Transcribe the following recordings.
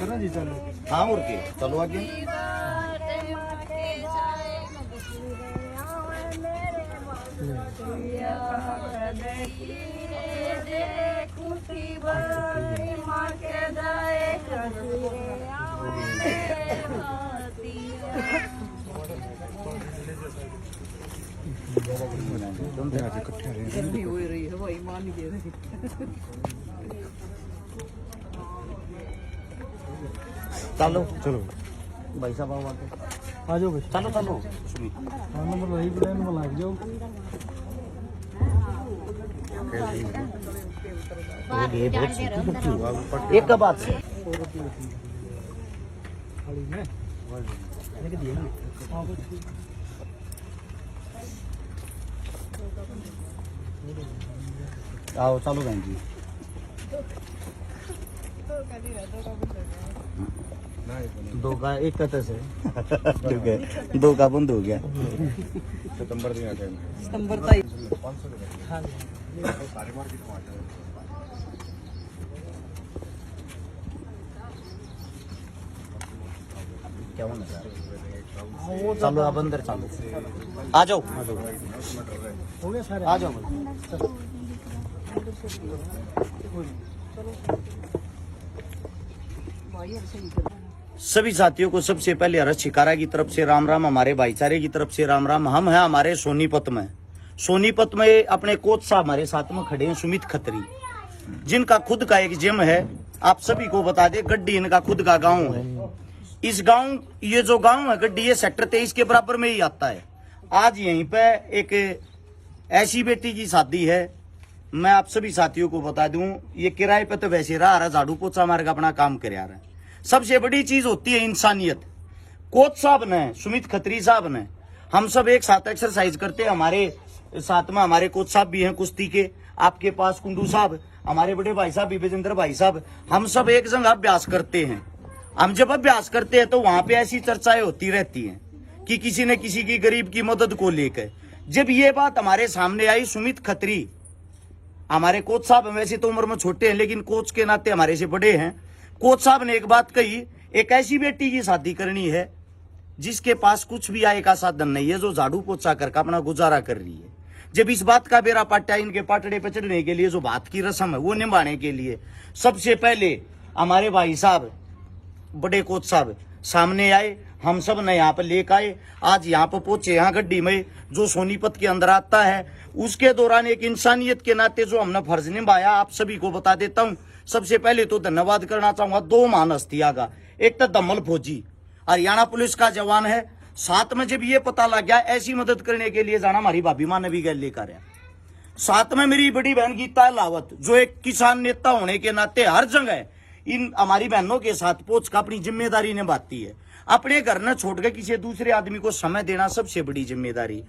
करना जी चलो। हाँ और के चलो आगे। गर्मी हो रही है भाई मान के चलो चलो भाई साहब आओ आगे। आ जाओ भाई चलो चलो हाँ नंबर वही प्लान में लग जाओ एक का बात से खाली में लेके दिए ना हाँ कुछ आओ चलो बहन जी। दो का एक का तस है दो का बंद हो गया। सितंबर तक हाँ क्या होना सर चलो आप अंदर चलो आ जाओ हो गया सारे आ जाओ। सभी साथियों को सबसे पहले हरस शिकारा की तरफ से राम राम, हमारे भाईचारे की तरफ से राम राम। हम हैं हमारे सोनीपत में अपने कोच साहब हमारे साथ में खड़े हैं सुमित खत्री, जिनका खुद का एक जिम है। आप सभी को बता दें गड्डी इनका खुद का गांव है। इस गांव ये जो गांव है गड्डी ये सेक्टर 23 के बराबर में ही आता है। आज यहीं पे एक ऐसी बेटी की शादी है। मैं आप सभी साथियों को बता दूं ये किराए पे तो वैसे रहा झाड़ू पोछा मार का अपना काम कर रहा है। सबसे बड़ी चीज होती है इंसानियत। कोच साहब ने सुमित खत्री साहब ने हम सब एक साथ एक्सरसाइज करते हैं। हमारे साथ में हमारे कोच साहब भी हैं कुश्ती के, आपके पास कुंडू साहब, हमारे बड़े भाई साहब विवेंद्र भाई साहब, हम सब एक जगह अभ्यास करते हैं। हम जब अभ्यास करते हैं तो वहां पे ऐसी चर्चाएं होती रहती हैं कि किसी न किसी की गरीब की मदद को लेकर। जब ये बात हमारे सामने आई, सुमित खत्री हमारे कोच साहब वैसे तो उम्र में छोटे हैं लेकिन कोच के नाते हमारे से बड़े हैं। कोच साहब ने एक बात कही, एक ऐसी बेटी की शादी करनी है जिसके पास कुछ भी आय का साधन नहीं है, जो झाड़ू पोछा करके अपना गुजारा कर रही है। जब इस बात का बेरा पाटा इनके पाटड़े पे चढ़ने के लिए जो बात की रस्म है वो निभाने के लिए सबसे पहले हमारे भाई साहब बड़े कोच साहब सामने आए। हम सब ने यहाँ पर लेकर आए, आज यहाँ पर पहुंचे। यहाँ गड्डी में जो सोनीपत के अंदर आता है उसके दौरान एक इंसानियत के नाते जो हमने फर्ज निभाया आप सभी को बता देता हूँ। सबसे पहले तो धन्यवाद करना चाहूंगा दो महान हस्तियां का। एक तो दमल फौजी हरियाणा पुलिस का जवान है। साथ में जब ये पता लग गया ऐसी मदद करने के लिए जाना, हमारी भाभी माँ ने भी गैल लेकर आया। साथ में मेरी बड़ी बहन गीता लावत जो एक किसान नेता होने के नाते हर जगह इन हमारी बहनों के साथ पहुंच कर अपनी जिम्मेदारी निभाती है। अपने घर न छोड़कर किसी दूसरे आदमी को समय देना सबसे बड़ी जिम्मेदारी।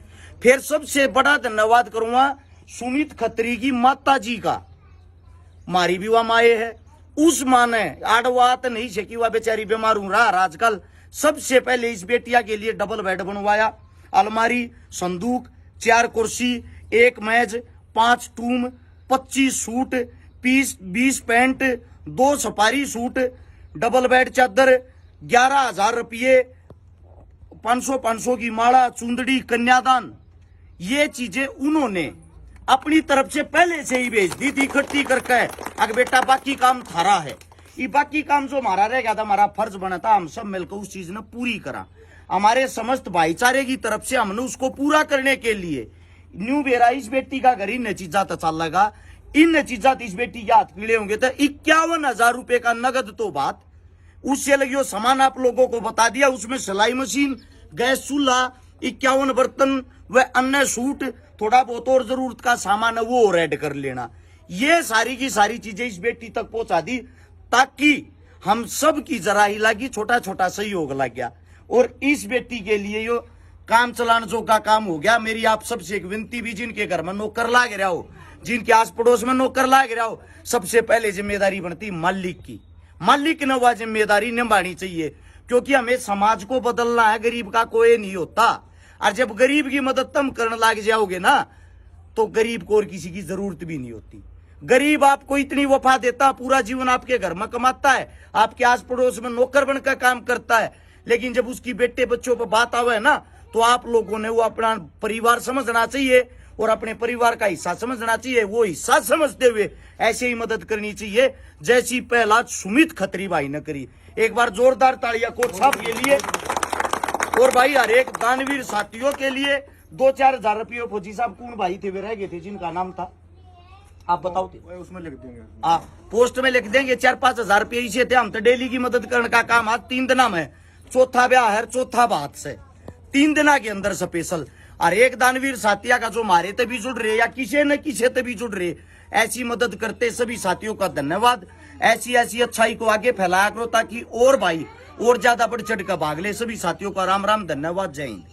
फिर सबसे बड़ा धन्यवाद करूंगा सुमित खत्री की माता जी का। मारी भी वह माए है, उस माँ ने आड़वात नहीं सकी, वह बेचारी बीमार हूं रहा आजकल। सबसे पहले इस बेटिया के लिए डबल बेड बनवाया, अलमारी, संदूक, 4 कुर्सी, 1 मेज, 5 टूम, 25 suit, 20 pant, 2 safari suit, double bed चादर, 11,000 रुपये, 500 की माला, चुंदड़ी, कन्यादान, ये चीजें उन्होंने अपनी तरफ से पहले से ही भेज दी थी इकट्ठी करके। अगर बेटा बाकी काम थारा है, ये बाकी काम जो हमारा रह गया था, हमारा फर्ज बना था, हम सब मिलकर उस चीज ने पूरी करा। हमारे समस्त भाईचारे की तरफ से हमने उसको पूरा करने के लिए न्यू बेरा इस बेटी का घर इन चीजा तो चल लगा। इन चीजा इस बेटी के हाथ पीले होंगे तो 51,000 रुपए का नगद तो बात उससे लगी। वो सामान आप लोगों को बता दिया, उसमें सिलाई मशीन, गैस चूल्हा, 51 बर्तन व अन्य सूट, थोड़ा बहुत और जरूरत का सामान है वो और ऐड कर लेना। ये सारी की सारी चीजें इस बेटी तक पहुंचा दी ताकि हम सब की जरा ही लगी, छोटा छोटा सहयोग लग गया और इस बेटी के लिए यो काम चलान जो का काम हो गया। मेरी आप सबसे एक विनती भी, जिनके घर में नौकर लाग रहा हो, जिनके आस पड़ोस में नौकर लाग रहा हो, सबसे पहले जिम्मेदारी बनती मालिक की। मालिक ने वह जिम्मेदारी निभानी चाहिए क्योंकि हमें समाज को बदलना है, गरीब का कोई नहीं होता। और जब गरीब की मदद तुम करने लग जाओगे ना तो गरीब को और किसी की जरूरत भी नहीं होती। गरीब आपको इतनी वफा देता, पूरा जीवन आपके घर में कमाता है, आपके आस पड़ोस में नौकर बनकर काम करता है, लेकिन जब उसकी बेटे बच्चों पर बात आवे ना तो आप लोगों ने वो अपना परिवार समझना चाहिए और अपने परिवार का हिस्सा समझना चाहिए। वो हिस्सा समझते हुए ऐसे ही मदद करनी चाहिए जैसी पहला सुमित खत्री भाई ने करी। एक बार जोरदार तालियां कोच साहब के लिए और भाई हर एक दानवीर साथियों के लिए। 2-4 हजार रुपये फौजी साहब कौन भाई थे वे रह गए थे जिनका नाम था, आप बताओ थे? उसमें लिख देंगे। पोस्ट में लिख देंगे। 4-5 हजार रुपये इसे थे। हम तो डेली की मदद करने का काम आज 3 दिना में, चौथा ब्याह है, चौथा बात से 3 दिना के अंदर स्पेशल हर एक दानवीर साथिया का जो मारे तभी जुड़ रहे या किसी न किसी तभी जुड़ रहे, ऐसी मदद करते सभी साथियों का धन्यवाद। ऐसी ऐसी अच्छाई को आगे फैलाया करो ताकि और भाई और ज्यादा बढ़ चढ़ कर भाग ले। सभी साथियों का राम राम, धन्यवाद, जय हिंद।